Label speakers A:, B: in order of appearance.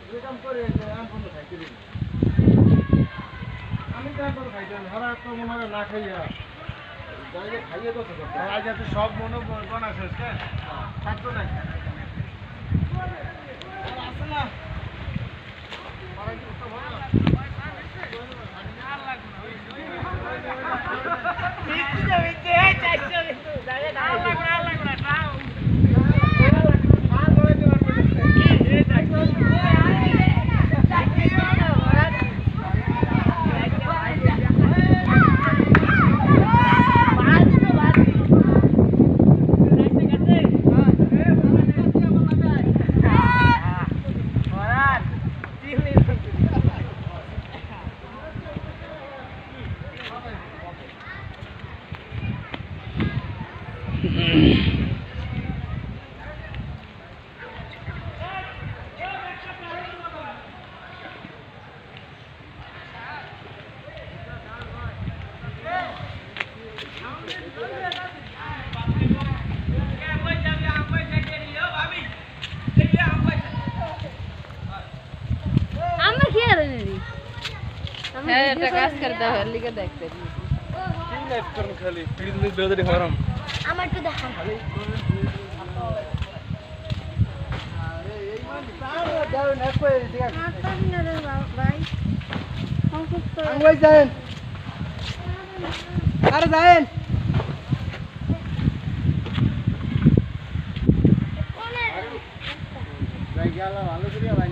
A: যে কাম করে আম বন্ধ খাইতে দিই আমি তো এখন খাইতে হারা তো মনে হয় না খাইয়া যাইলে খাইয়ে তো আজ এত সব মনে বানাছিস হ্যাঁ খাদ্য নাই আসে না
B: এটা কাজ করতে হয় লিখে দেখতে
A: কি লাইফ করন খালি প্লিজ বেদরি হারাম
C: আমার তো দেখান
A: আরে যায়েন ভালো করে